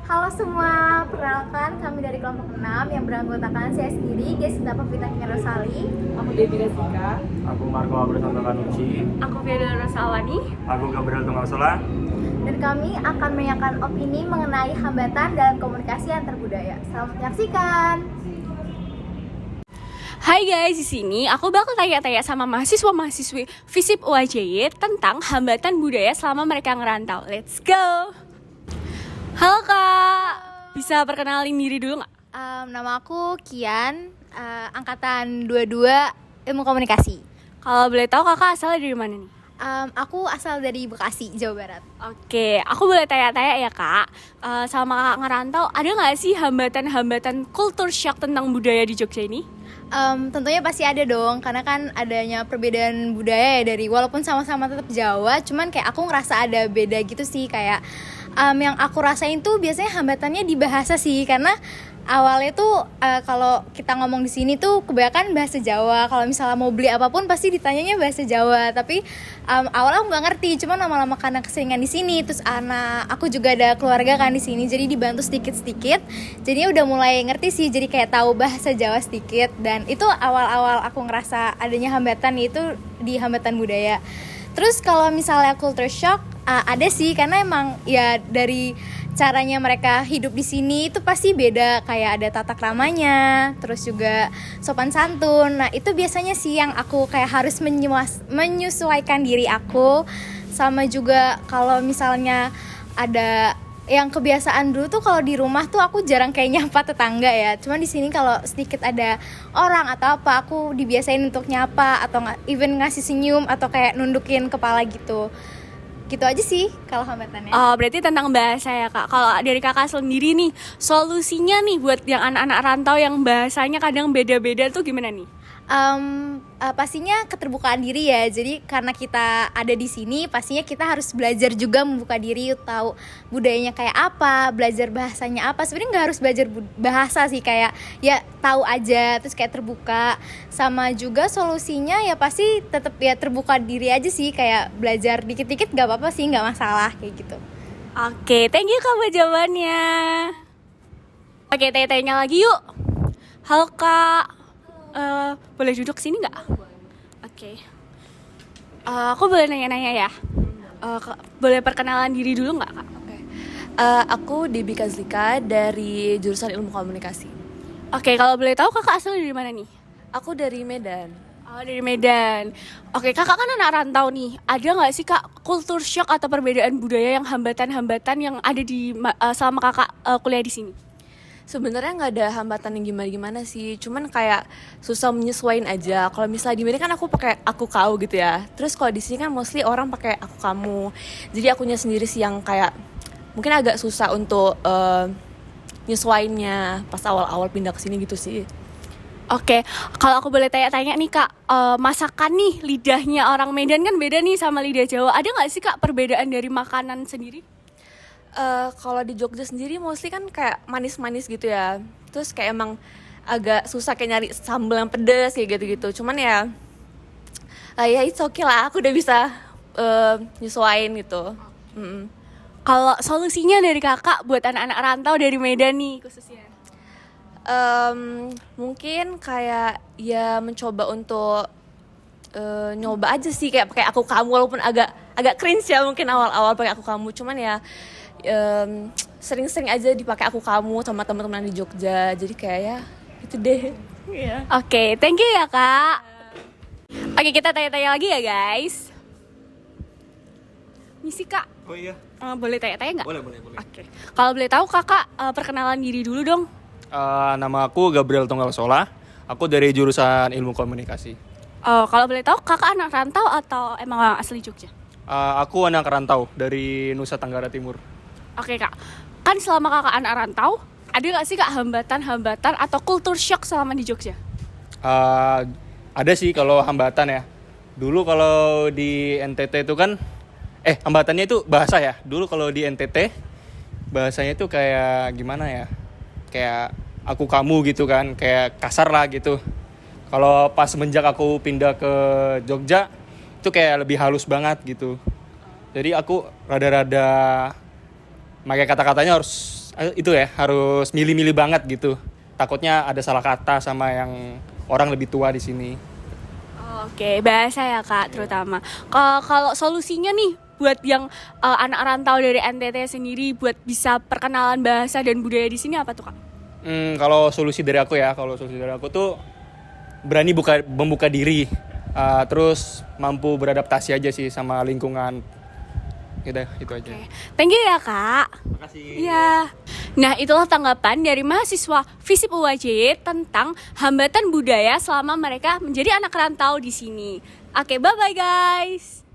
Halo semua, perkenalkan kami dari kelompok 6 yang beranggotakan saya sendiri, Gesinta Pavita Rosali. Aku Debbie Rasika. Aku Marco Abrasanto Kanuci. Aku Fiona Rosalani. Aku Gabriel Tunggal. Dan kami akan menyampaikan opini mengenai hambatan dalam komunikasi antar budaya. Selamat menyaksikan. Hai guys, di sini aku bakal tanya-tanya sama mahasiswa-mahasiswi FISIP UAJY tentang hambatan budaya selama mereka ngerantau. Let's go. Halo Kak, bisa perkenalin diri dulu nggak? Nama aku Kian, angkatan 22 Ilmu Komunikasi. Kalau boleh tahu Kakak asalnya dari mana nih? Aku asal dari Bekasi, Jawa Barat. Oke, aku boleh tanya-tanya ya Kak. Sama Kakak ngerantau, ada nggak sih hambatan-hambatan culture shock tentang budaya di Jogja ini? Tentunya pasti ada dong, karena kan adanya perbedaan budaya ya, dari walaupun sama-sama tetap Jawa, cuman kayak aku ngerasa ada beda gitu sih. Kayak yang aku rasain tuh biasanya hambatannya di bahasa sih, karena awalnya tuh kalau kita ngomong di sini tuh kebanyakan bahasa Jawa. Kalau misalnya mau beli apapun pasti ditanyanya bahasa Jawa. Tapi awalnya aku nggak ngerti, cuma lama-lama karena keseringan di sini, terus aku juga ada keluarga kan di sini, jadi dibantu sedikit-sedikit. Jadinya udah mulai ngerti sih, jadi kayak tahu bahasa Jawa sedikit. Dan itu awal-awal aku ngerasa adanya hambatan, itu di hambatan budaya. Terus kalau misalnya culture shock, ada sih, karena emang ya dari caranya mereka hidup di sini itu pasti beda, kayak ada tata kramanya, terus juga sopan santun. Nah itu biasanya sih yang aku kayak harus menyesuaikan diri aku. Sama juga kalau misalnya ada yang kebiasaan dulu tuh, kalau di rumah tuh aku jarang kayak nyapa tetangga ya. Cuman di sini kalau sedikit ada orang atau apa, aku dibiasain untuk nyapa atau even ngasih senyum atau kayak nundukin kepala gitu. Gitu aja sih kalau hambatannya. Oh, berarti tentang bahasa ya Kak. Kalau dari Kakak sendiri nih, solusinya nih buat yang anak-anak rantau yang bahasanya kadang beda-beda tuh gimana nih? Pastinya keterbukaan diri ya. Jadi karena kita ada di sini, pastinya kita harus belajar juga membuka diri, tahu budayanya kayak apa, belajar bahasanya apa. Sebenarnya nggak harus belajar bahasa sih, kayak ya tahu aja, terus kayak terbuka. Sama juga solusinya ya pasti tetap ya terbuka diri aja sih, kayak belajar dikit-dikit nggak apa-apa sih, nggak masalah kayak gitu. Oke, thank you Kak buat jawabannya. Oke, tanya-tanya lagi yuk. Halo Kak, boleh duduk sini nggak? Oke. Aku boleh nanya-nanya ya. Boleh perkenalan diri dulu nggak Kak? Aku Debbie Kazlika dari jurusan Ilmu Komunikasi. Oke, kalau boleh tahu Kakak asal dari mana nih? Aku dari Medan. Oh, dari Medan. Oke, Kakak kan anak rantau nih. Ada nggak sih Kak culture shock atau perbedaan budaya yang hambatan-hambatan yang ada di selama Kakak kuliah di sini? Sebenarnya nggak ada hambatan yang gimana-gimana sih, cuman kayak susah menyesuaikan aja. Kalau misalnya di Medan kan aku pakai aku kau gitu ya. Terus kalau di sini kan mostly orang pakai aku kamu. Jadi akunya sendiri sih yang kayak mungkin agak susah untuk nyesuaiinnya pas awal-awal pindah ke sini gitu sih. Oke, kalau aku boleh tanya-tanya nih Kak, masakan nih lidahnya orang Medan kan beda nih sama lidah Jawa. Ada nggak sih Kak perbedaan dari makanan sendiri? Kalau di Jogja sendiri mostly kan kayak manis-manis gitu ya. Terus kayak emang agak susah kayak nyari sambal yang pedas kayak gitu-gitu. Cuman ya ya it's okay lah, aku udah bisa nyesuaiin gitu. Kalau solusinya dari Kakak buat anak-anak rantau dari Medan nih khususnya? Mungkin kayak ya mencoba untuk nyoba aja sih, kayak pakai aku kamu, walaupun agak cringe ya mungkin awal-awal pakai aku kamu. Cuman ya sering-sering aja dipakai aku kamu sama teman-teman di Jogja. Jadi kayak ya gitu deh. Oke, thank you ya Kak. Oke, kita tanya-tanya lagi ya guys. Misi Kak, Oh iya. boleh tanya-tanya nggak? Boleh. Oke, kalau boleh tahu Kakak perkenalan diri dulu dong. Nama aku Gabriel Tunggal. Aku dari jurusan Ilmu Komunikasi. Kalau boleh tahu Kakak anak rantau atau emang asli Jogja? Aku anak rantau dari Nusa Tenggara Timur. Oke Kak, kan selama Kakak anak rantau, ada nggak sih Kak hambatan-hambatan atau culture shock selama di Jogja? Ada sih kalau hambatan ya. Dulu kalau di NTT itu kan hambatannya itu bahasa ya. Dulu kalau di NTT bahasanya itu kayak gimana ya? Kayak aku kamu gitu kan, kayak kasar lah gitu. Kalau pas semenjak aku pindah ke Jogja itu kayak lebih halus banget gitu. Jadi aku rada-rada pakai kata-katanya harus itu ya harus milih-milih banget gitu. Takutnya ada salah kata sama yang orang lebih tua di sini. Oke, bahasa ya Kak terutama. Kalau solusinya nih buat yang anak rantau dari NTT sendiri buat bisa perkenalan bahasa dan budaya di sini apa tuh Kak? Kalau solusi dari aku tuh berani membuka diri, terus mampu beradaptasi aja sih sama lingkungan. Gitu, itu aja. Oke. Thank you ya Kak. Makasih. Iya. Nah, itulah tanggapan dari mahasiswa FISIP UAJ tentang hambatan budaya selama mereka menjadi anak rantau di sini. Oke, bye-bye guys.